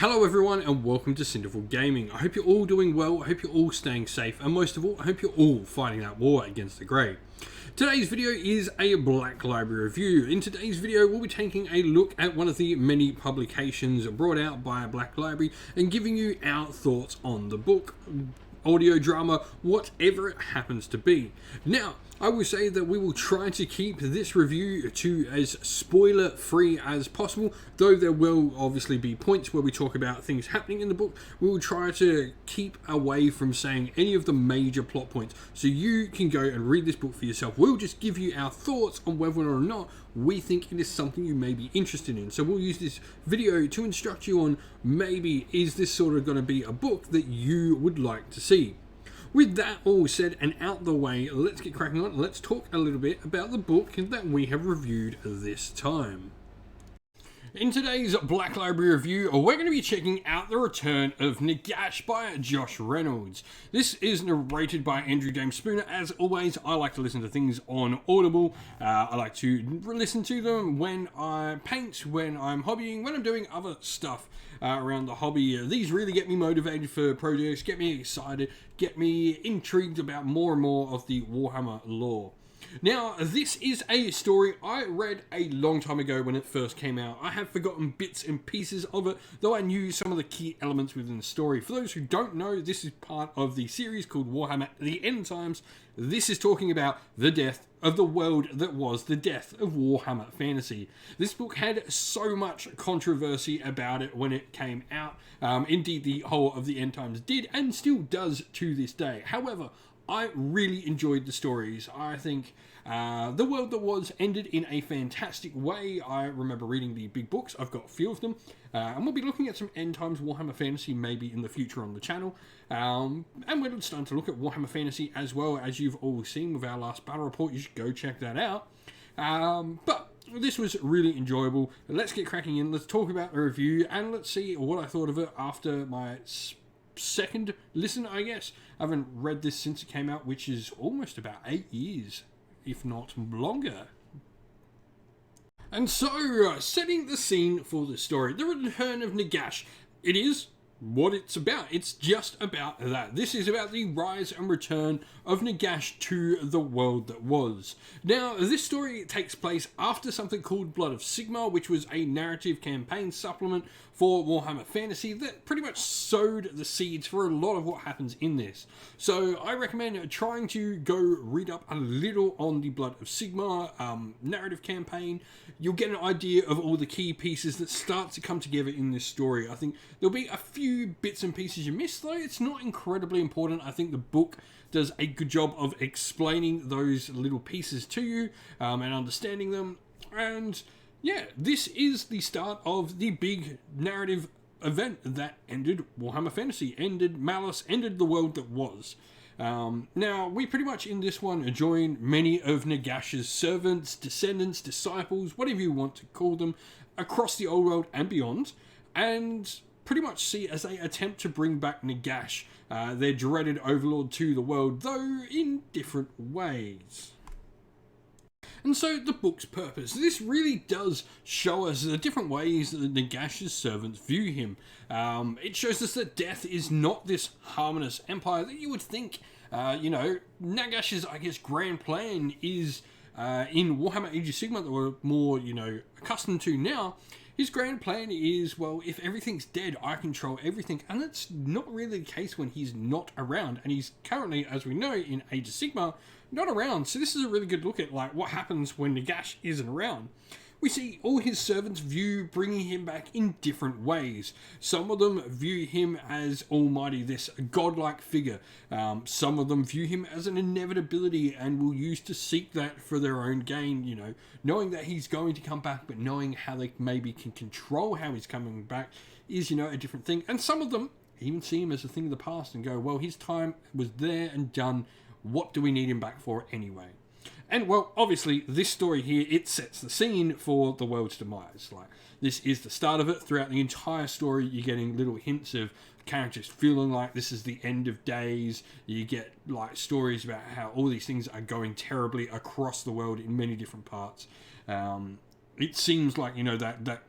Hello everyone and welcome to Cinderful Gaming. I hope you're all doing well, I hope you're all staying safe, and most of all, I hope you're all fighting that war against the grey. Today's video is a Black Library review. In today's video, we'll be taking a look at one of the many publications brought out by Black Library and giving you our thoughts on the book, audio drama, whatever it happens to be. Now, I will say that we will try to keep this review to as spoiler free as possible, though there will obviously be points where we talk about things happening in the book. We will try to keep away from saying any of the major plot points, so you can go and read this book for yourself. We'll just give you our thoughts on whether or not we think it is something you may be interested in. So we'll use this video to instruct you on maybe is this sort of going to be a book that you would like to see. With that all said and out the way, let's get cracking on. Let's talk a little bit about the book that we have reviewed this time. In today's Black Library review, we're going to be checking out The Return of Nagash by Josh Reynolds. This is narrated by Andrew James Spooner. As always, I like to listen to things on Audible. I like to listen to them when I paint, when I'm hobbying, when I'm doing other stuff around the hobby. These really get me motivated for projects, get me excited, get me intrigued about more and more of the Warhammer lore. Now, this is a story I read a long time ago when it first came out. I have forgotten bits and pieces of it, though I knew some of the key elements within the story. For those who don't know, this is part of the series called Warhammer The End Times. This is talking about the death of the world that was the death of Warhammer Fantasy. This book had so much controversy about it when it came out. Indeed, the whole of The End Times did, and still does to this day. However, I really enjoyed the stories. I think The World That Was ended in a fantastic way. I remember reading the big books. I've got a few of them. And we'll be looking at some End Times Warhammer Fantasy maybe in the future on the channel. And we're starting to look at Warhammer Fantasy as well, as you've all seen with our last battle report. You should go check that out. But this was really enjoyable. Let's get cracking in. Let's talk about the review and let's see what I thought of it after my second listen, I guess. I haven't read this since it came out, which is almost about 8 years, if not longer. And so, setting the scene for the story, The Return of Nagash. It is what it's about. It's just about that. This is about the rise and return of Nagash to the world that was. Now, this story takes place after something called Blood of Sigmar, which was a narrative campaign supplement for Warhammer Fantasy that pretty much sowed the seeds for a lot of what happens in this. So I recommend trying to go read up a little on the Blood of Sigmar narrative campaign. You'll get an idea of all the key pieces that start to come together in this story. I think there'll be a few bits and pieces you miss, though it's not incredibly important. I think the book does a good job of explaining those little pieces to you and understanding them. And yeah, this is the start of the big narrative event that ended Warhammer Fantasy, ended Malice, ended the world that was. Now, we pretty much in this one join many of Nagash's servants, descendants, disciples, whatever you want to call them, across the old world and beyond, and pretty much see as they attempt to bring back Nagash, their dreaded overlord, to the world, though in different ways. And so the book's purpose. This really does show us the different ways that Nagash's servants view him. It shows us that death is not this harmonious empire that you would think. Nagash's, I guess, grand plan is in Warhammer Age of Sigmar that we're more, accustomed to now. His grand plan is, well, if everything's dead, I control everything. And that's not really the case when he's not around. And he's currently, as we know, in Age of Sigmar, not around. So this is a really good look at what happens when Nagash isn't around. We see all his servants view bringing him back in different ways. Some of them view him as almighty, this godlike figure. Some of them view him as an inevitability and will use to seek that for their own gain, knowing that he's going to come back, but knowing how they maybe can control how he's coming back is, a different thing. And some of them even see him as a thing of the past and go, well, his time was there and done. What do we need him back for anyway? And, well, obviously, this story here, it sets the scene for the world's demise. This is the start of it. Throughout the entire story, you're getting little hints of characters feeling like this is the end of days. You get, stories about how all these things are going terribly across the world in many different parts. It seems like, that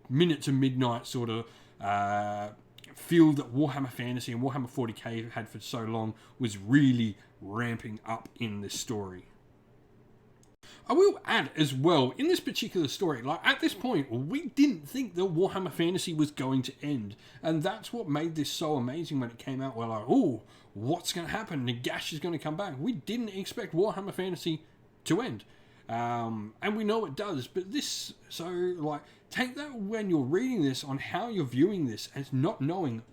minute to midnight sort of feel that Warhammer Fantasy and Warhammer 40k had for so long was really ramping up in this story. I will add as well, in this particular story, like at this point, we didn't think that Warhammer Fantasy was going to end. And that's what made this so amazing when it came out. We're like, oh, what's going to happen? Nagash is going to come back. We didn't expect Warhammer Fantasy to end. And we know it does, but this, so like, take that when you're reading this on how you're viewing this as not knowing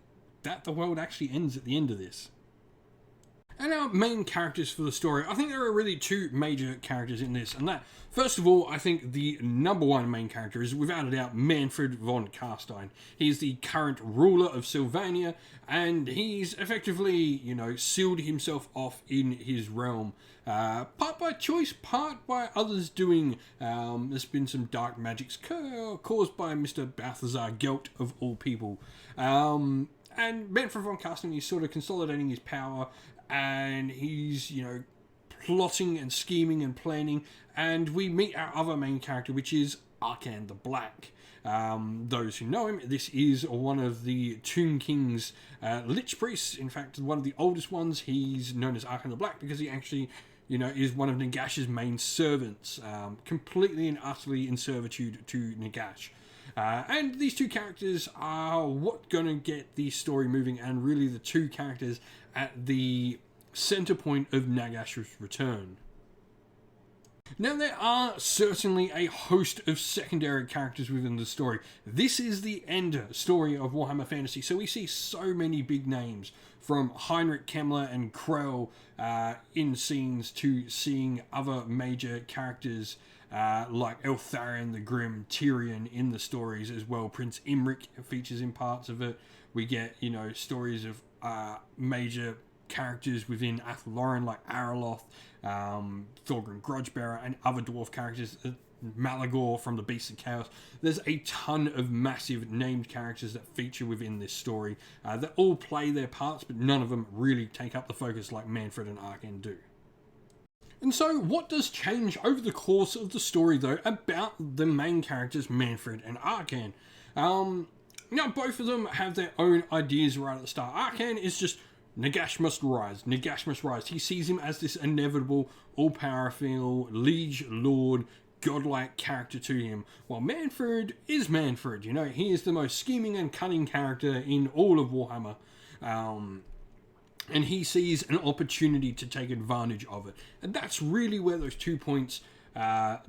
that the world actually ends at the end of this. And our main characters for the story, I think there are really two major characters in this, and that, first of all, I think the number one main character is without a doubt Manfred von Carstein. He's the current ruler of Sylvania, and he's effectively, you know, sealed himself off in his realm. Part by choice, part by others doing. There's been some dark magics caused by Mr. Balthazar Gelt, of all people. And Manfred von Carstein is sort of consolidating his power, and he's, you know, plotting and scheming and planning, and we meet our other main character, which is Arkan the Black. Those who know him, this is one of the Tomb King's Lich Priests, in fact one of the oldest ones. He's known as Arkan the Black because he actually, you know, is one of Nagash's main servants, completely and utterly in servitude to Nagash. And these two characters are what's going to get the story moving, and really the two characters at the center point of Nagash's return. Now, there are certainly a host of secondary characters within the story. This is the end story of Warhammer Fantasy, so we see so many big names, from Heinrich Kemmler and Krell in scenes to seeing other major characters like Eltharion the Grim, Tyrion in the stories as well. Prince Imric features in parts of it. We get, you know, stories of major characters within Athlorien like Araloth, Thorgrim Grudgebearer, and other dwarf characters, Malagor from the Beasts of Chaos. There's a ton of massive named characters that feature within this story that all play their parts, but none of them really take up the focus like Manfred and Arkan do. And so, what does change over the course of the story, though, about the main characters, Manfred and Arkan? Now, both of them have their own ideas right at the start. Arkan is just, Nagash must rise. Nagash must rise. He sees him as this inevitable, all-powerful, liege lord, godlike character to him. While Manfred is Manfred. You know, he is the most scheming and cunning character in all of Warhammer. And he sees an opportunity to take advantage of it. And that's really where those 2 points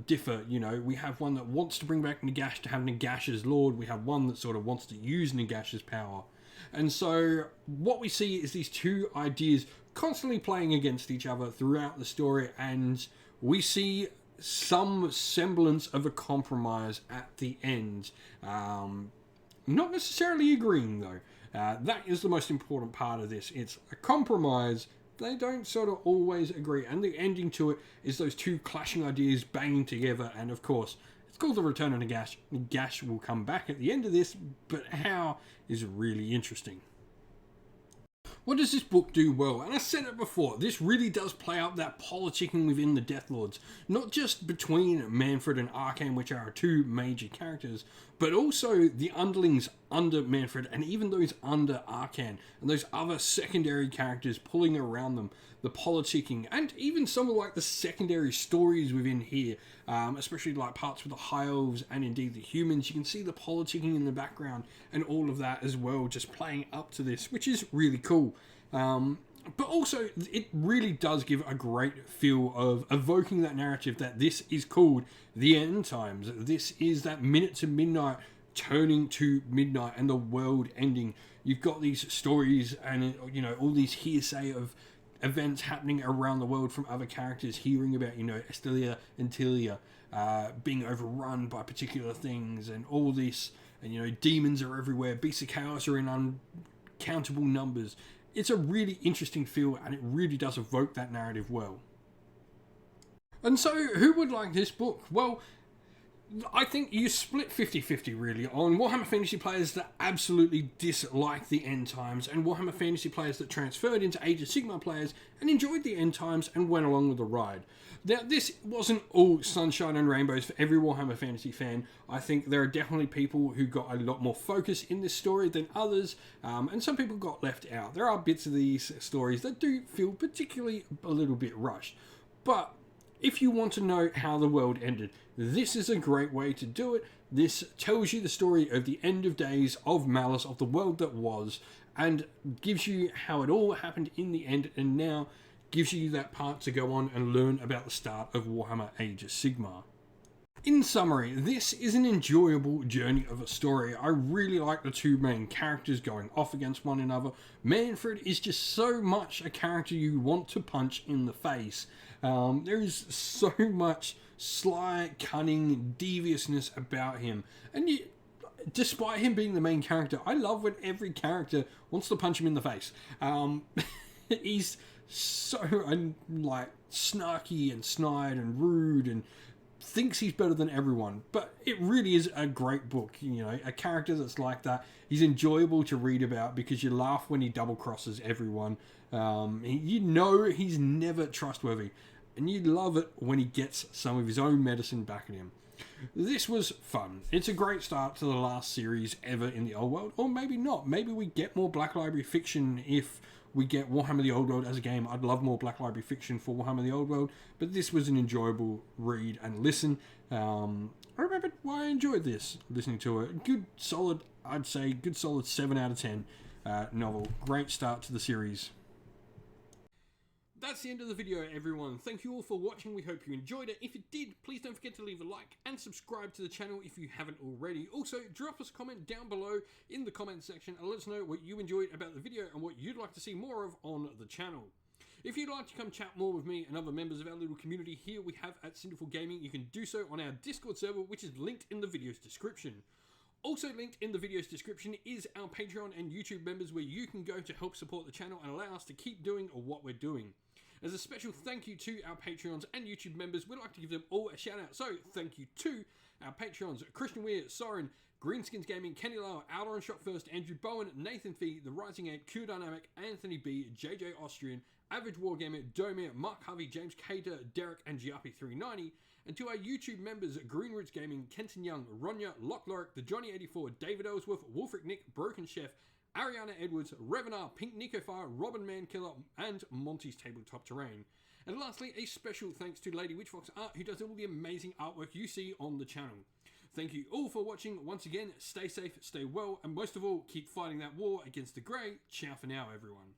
differ. You know, we have one that wants to bring back Nagash to have Nagash as Lord. We have one that sort of wants to use Nagash's power. And so what we see is these two ideas constantly playing against each other throughout the story, and we see some semblance of a compromise at the end. Not necessarily agreeing, though. That is the most important part of this. It's a compromise. They don't sort of always agree, and the ending to it is those two clashing ideas banging together. And of course, it's called the Return of Nagash. Nagash will come back at the end of this, but how is really interesting. What does this book do well? And I said it before, this really does play out that politicking within the Death Lords. Not just between Manfred and Arkan, which are our two major characters, but also the underlings under Manfred and even those under Arkan, and those other secondary characters pulling around them, the politicking, and even some of like the secondary stories within here, especially like parts with the High Elves and indeed the humans. You can see the politicking in the background and all of that as well, just playing up to this, which is really cool. But also, it really does give a great feel of evoking that narrative that this is called the end times. This is that minute to midnight turning to midnight and the world ending. You've got these stories and, you know, all these hearsay of events happening around the world from other characters, hearing about, you know, Estelia and Tilia being overrun by particular things and all this, and, you know, demons are everywhere, beasts of chaos are in uncountable numbers. It's a really interesting feel, and it really does evoke that narrative well. And so, who would like this book? Well, I think you split 50-50 really on Warhammer Fantasy players that absolutely dislike the end times and Warhammer Fantasy players that transferred into Age of Sigmar players and enjoyed the end times and went along with the ride. Now, this wasn't all sunshine and rainbows for every Warhammer Fantasy fan. I think there are definitely people who got a lot more focus in this story than others, and some people got left out. There are bits of these stories that do feel particularly a little bit rushed. But if you want to know how the world ended, this is a great way to do it. This tells you the story of the end of days, of Malice, of the world that was, and gives you how it all happened in the end, and now gives you that part to go on and learn about the start of Warhammer Age of Sigmar. In summary, this is an enjoyable journey of a story. I really like the two main characters going off against one another. Manfred is just so much a character you want to punch in the face. There is so much sly, cunning, deviousness about him. And despite him being the main character, I love when every character wants to punch him in the face. He's so snarky and snide and rude and thinks he's better than everyone, but it really is a great book. You know, a character that's like that. He's enjoyable to read about because you laugh when he double crosses everyone. You know he's never trustworthy, and you love it when he gets some of his own medicine back at him. This was fun. It's a great start to the last series ever in the Old World, or maybe not. Maybe we get more Black Library fiction if we get Warhammer the Old World as a game. I'd love more Black Library fiction for Warhammer the Old World, but this was an enjoyable read and listen. I remember why I enjoyed this, listening to it. Good solid, I'd say, good solid 7 out of 10 novel. Great start to the series. That's the end of the video, everyone. Thank you all for watching. We hope you enjoyed it. If you did, please don't forget to leave a like and subscribe to the channel if you haven't already. Also, drop us a comment down below in the comment section and let us know what you enjoyed about the video and what you'd like to see more of on the channel. If you'd like to come chat more with me and other members of our little community here we have at Sinful Gaming, you can do so on our Discord server, which is linked in the video's description. Also linked in the video's description is our Patreon and YouTube members where you can go to help support the channel and allow us to keep doing what we're doing. As a special thank you to our Patreons and YouTube members, we'd like to give them all a shout out. So thank you to our Patreons: Christian Weir, Soren, Greenskins Gaming, Kenny Lower, Outer and Shot First, Andrew Bowen, Nathan Fee, The Rising Ant, Q Dynamic, Anthony B, JJ Austrian, Average Wargamer, Domir, Mark Harvey, James Cater, Derek and Giappi390, and to our YouTube members: Greenroots Gaming, Kenton Young, Ronya, Lock Lorick, The Johnny84, David Ellsworth, Wolfric Nick, Broken Chef, Ariana Edwards, Revenar, Pink Nico Fire, Robin Mankiller, and Monty's Tabletop Terrain. And lastly, a special thanks to Lady Witchfox Art, who does all the amazing artwork you see on the channel. Thank you all for watching. Once again, stay safe, stay well, and most of all, keep fighting that war against the Grey. Ciao for now, everyone.